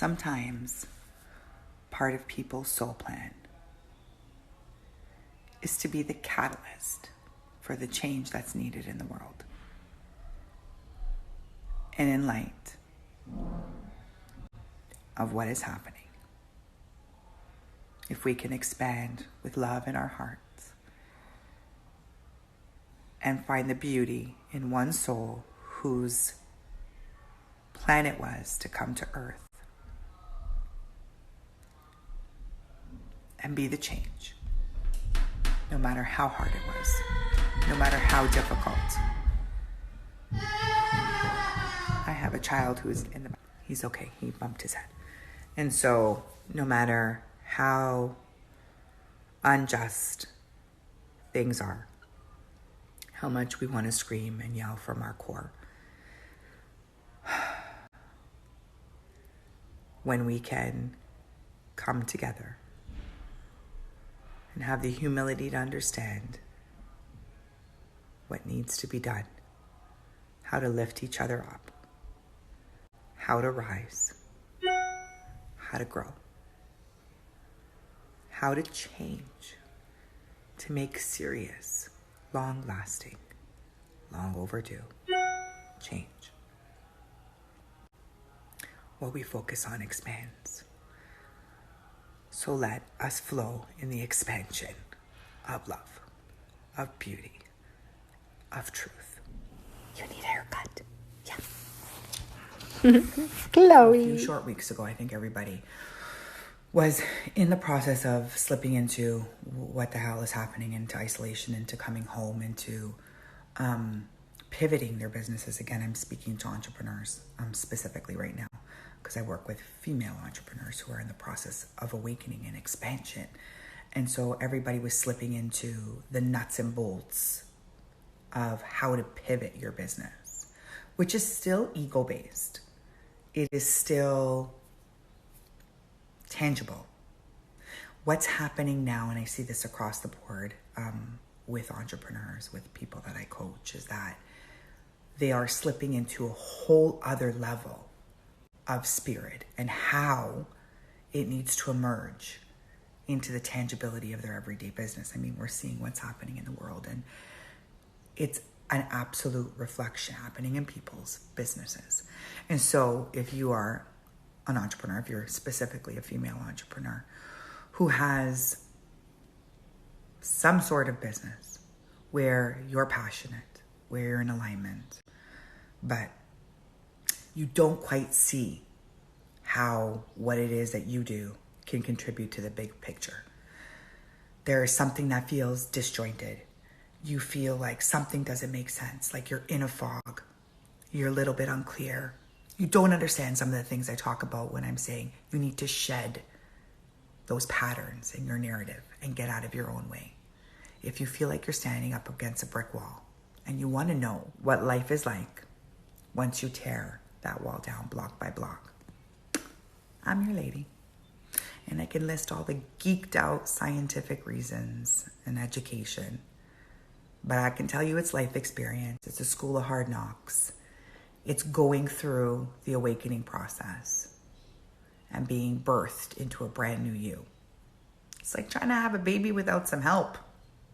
sometimes part of people's soul plan is to be the catalyst for the change that's needed in the world. And in light of what is happening, if we can expand with love in our hearts and find the beauty in one soul whose plan it was to come to earth and be the change, no matter how hard it was, no matter how difficult. I have a child who is in the... He's okay. He bumped his head. And so no matter how unjust things are, how much we want to scream and yell from our core, when we can come together and have the humility to understand what needs to be done, how to lift each other up, how to rise, how to grow, how to change, to make serious, long-lasting, long overdue change. What we focus on expands. So let us flow in the expansion of love, of beauty, of truth. You need a haircut. Yeah. Chloe. A few short weeks ago, I think everybody was in the process of slipping into what the hell is happening, into isolation, into coming home, into pivoting their businesses. Again, I'm speaking to entrepreneurs specifically right now, because I work with female entrepreneurs who are in the process of awakening and expansion. And so everybody was slipping into the nuts and bolts of how to pivot your business, which is still ego-based. It is still tangible. What's happening now, and I see this across the board with entrepreneurs, with people that I coach, is that they are slipping into a whole other level of spirit and how it needs to emerge into the tangibility of their everyday business. I mean, we're seeing what's happening in the world, and it's an absolute reflection happening in people's businesses. And so if you are an entrepreneur, if you're specifically a female entrepreneur who has some sort of business where you're passionate, where you're in alignment, but you don't quite see how what it is that you do can contribute to the big picture. There is something that feels disjointed. You feel like something doesn't make sense, like you're in a fog. You're a little bit unclear. You don't understand some of the things I talk about when I'm saying you need to shed those patterns in your narrative and get out of your own way. If you feel like you're standing up against a brick wall and you want to know what life is like once you tear that wall down block by block, I'm your lady. And I can list all the geeked out scientific reasons and education. But I can tell you it's life experience. It's a school of hard knocks. It's going through the awakening process and being birthed into a brand new you. It's like trying to have a baby without some help.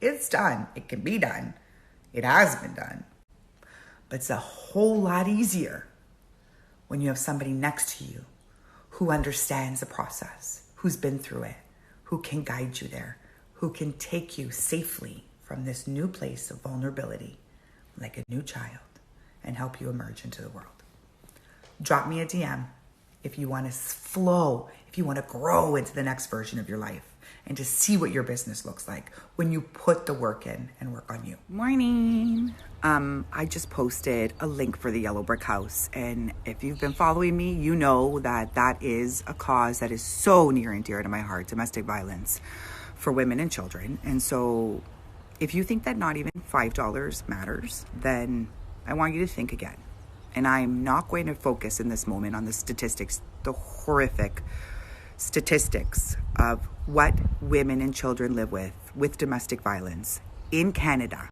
It's done. It can be done. It has been done. But it's a whole lot easier when you have somebody next to you who understands the process, who's been through it, who can guide you there, who can take you safely from this new place of vulnerability, like a new child, and help you emerge into the world. Drop me a DM if you want to flow, if you want to grow into the next version of your life and to see what your business looks like when you put the work in and work on you. Morning. I just posted a link for the Yellow Brick House. And if you've been following me, you know that that is a cause that is so near and dear to my heart, domestic violence for women and children. And so if you think that not even $5 matters, then I want you to think again. And I'm not going to focus in this moment on the statistics, the horrific statistics of what women and children live with domestic violence in Canada,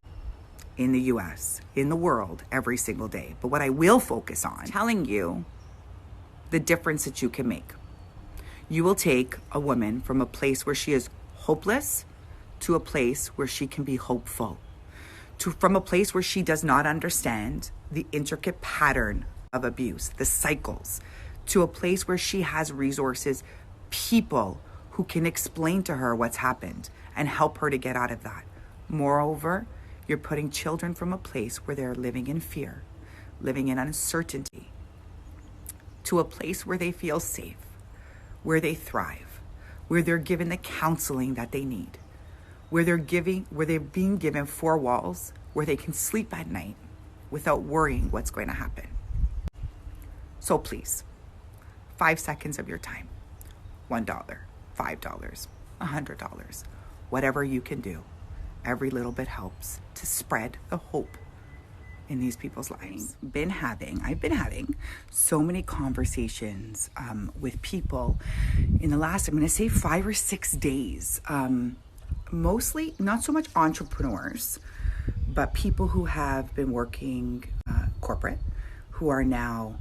in the US, in the world every single day. But what I will focus on, telling you the difference that you can make. You will take a woman from a place where she is hopeless to a place where she can be hopeful, from a place where she does not understand the intricate pattern of abuse, the cycles, to a place where she has resources, people who can explain to her what's happened and help her to get out of that. Moreover, you're putting children from a place where they're living in fear, living in uncertainty, to a place where they feel safe, where they thrive, where they're given the counseling that they need, where they're being given 4 walls where they can sleep at night without worrying what's going to happen. So please, 5 seconds of your time, $1, $5, $100, whatever you can do. Every little bit helps to spread the hope in these people's lives. I've been having so many conversations with people in the last, I'm going to say 5 or 6 days. Mostly not so much entrepreneurs, but people who have been working corporate, who are now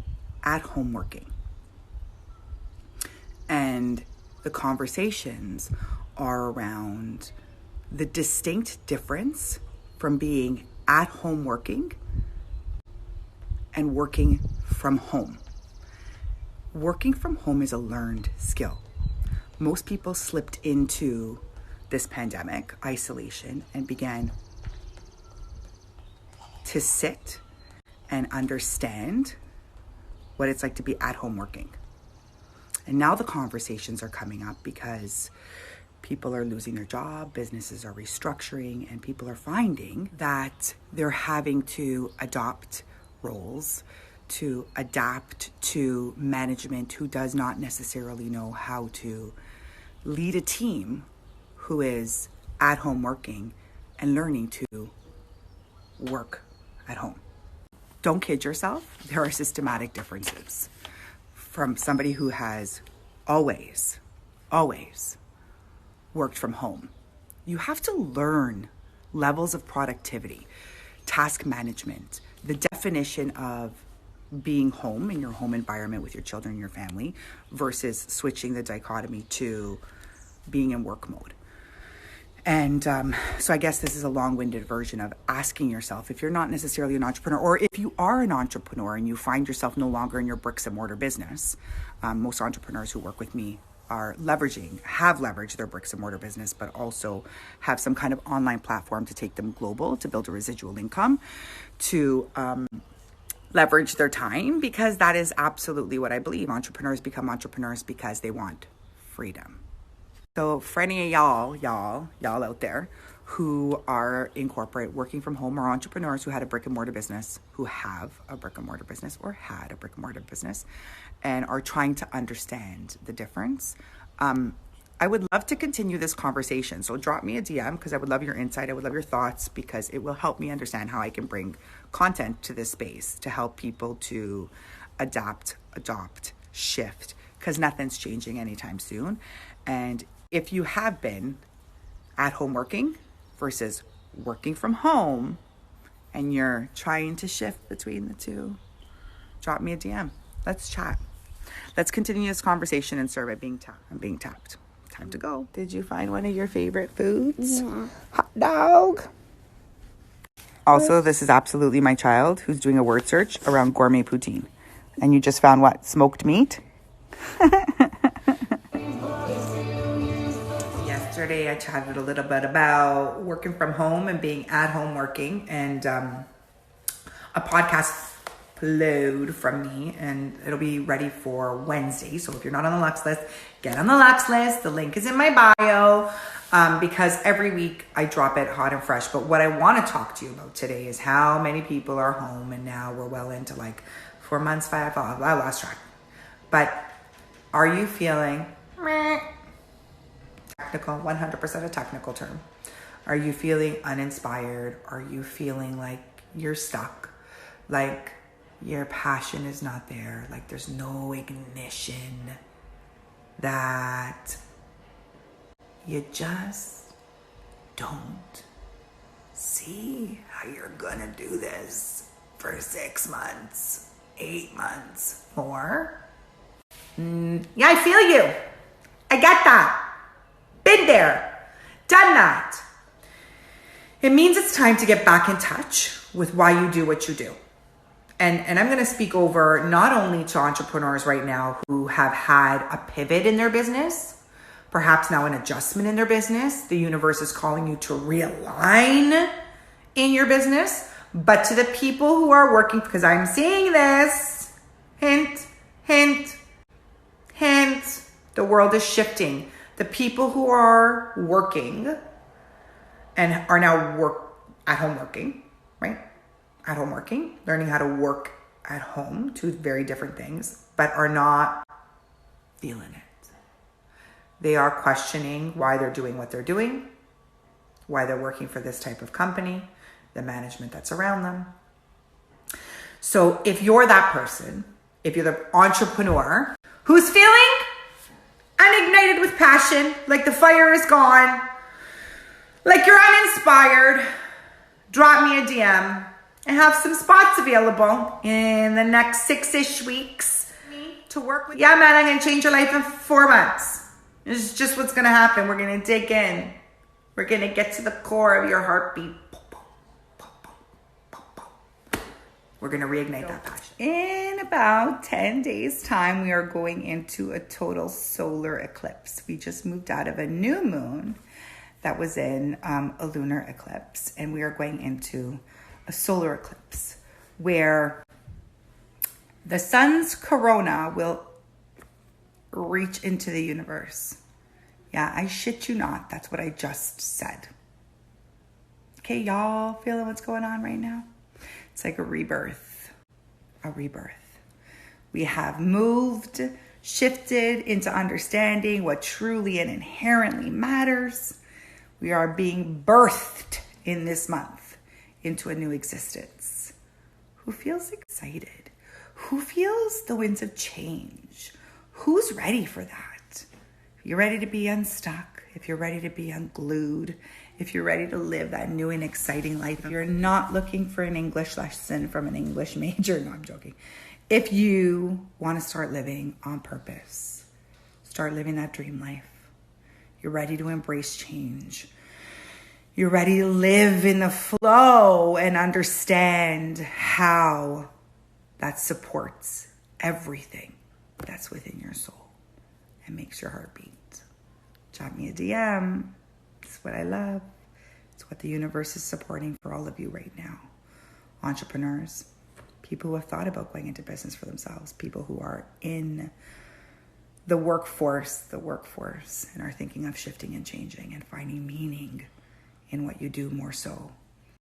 at home working. And the conversations are around the distinct difference from being at home working and working from home. Working from home is a learned skill. Most people slipped into this pandemic isolation and began to sit and understand what it's like to be at home working. And now the conversations are coming up because people are losing their job, businesses are restructuring, and people are finding that they're having to adopt roles, to adapt to management who does not necessarily know how to lead a team who is at home working and learning to work at home. Don't kid yourself. There are systematic differences from somebody who has always worked from home. You have to learn levels of productivity, task management, the definition of being home in your home environment with your children and your family versus switching the dichotomy to being in work mode. And so I guess this is a long-winded version of asking yourself, if you're not necessarily an entrepreneur, or if you are an entrepreneur and you find yourself no longer in your bricks and mortar business, most entrepreneurs who work with me have leveraged their bricks and mortar business, but also have some kind of online platform to take them global, to build a residual income, to leverage their time, because that is absolutely what I believe. Entrepreneurs become entrepreneurs because they want freedom. So for any of y'all out there who are in corporate, working from home, or entrepreneurs who had a brick and mortar business, who have a brick and mortar business or had a brick and mortar business and are trying to understand the difference, I would love to continue this conversation. So drop me a DM because I would love your insight. I would love your thoughts because it will help me understand how I can bring content to this space to help people to adapt, adopt, shift, because nothing's changing anytime soon. And if you have been at home working versus working from home and you're trying to shift between the two, drop me a DM. Let's chat. Let's continue this conversation and serve it being tapped. I'm being tapped. Time to go. Did you find one of your favorite foods? Yeah. Hot dog. Also, this is absolutely my child who's doing a word search around gourmet poutine. And you just found what? Smoked meat? Yesterday, I chatted a little bit about working from home and being at home working, and a podcast upload from me, and it'll be ready for Wednesday. So if you're not on the Lux list, get on the Lux list. The link is in my bio, because every week I drop it hot and fresh. But what I want to talk to you about today is how many people are home, and now we're well into like 4 months, I lost track. But are you feeling technical, 100% a technical term? Are you feeling uninspired? Are you feeling like you're stuck? Like your passion is not there? Like there's no ignition? That you just don't see how you're gonna do this for 6 months, 8 months more? Yeah, I feel you. I get that. Been there. Done that. It means it's time to get back in touch with why you do what you do. And I'm going to speak over not only to entrepreneurs right now who have had a pivot in their business, perhaps now an adjustment in their business. The universe is calling you to realign in your business, but to the people who are working, because I'm seeing this, hint, hint, hint, the world is shifting. The people who are working and are now at home working, right? At home working, learning how to work at home, two very different things, but are not feeling it. They are questioning why they're doing what they're doing, why they're working for this type of company, the management that's around them. So if you're that person, if you're the entrepreneur who's feeling unignited with passion, like the fire is gone, like you're uninspired, drop me a DM. I have some spots available in the next 6-ish weeks to work with. Yeah, man, I'm going to change your life in 4 months. This is just what's going to happen. We're going to dig in. We're going to get to the core of your heartbeat. We're going to reignite that passion. In about 10 days' time, we are going into a total solar eclipse. We just moved out of a new moon that was in a lunar eclipse, and we are going into a solar eclipse where the sun's corona will reach into the universe. Yeah, I shit you not. That's what I just said. Okay, y'all feeling what's going on right now? It's like a rebirth. A rebirth. We have moved, shifted into understanding what truly and inherently matters. We are being birthed in this month into a new existence. Who feels excited? Who feels the winds of change? Who's ready for that? If you're ready to be unstuck, if you're ready to be unglued, if you're ready to live that new and exciting life, if you're not looking for an English lesson from an English major, no, I'm joking. If you want to start living on purpose, start living that dream life, you're ready to embrace change, you're ready to live in the flow and understand how that supports everything that's within your soul and makes your heart beat. Drop me a DM. It's what I love. It's what the universe is supporting for all of you right now. Entrepreneurs, people who have thought about going into business for themselves, people who are in the workforce, and are thinking of shifting and changing and finding meaning in what you do more so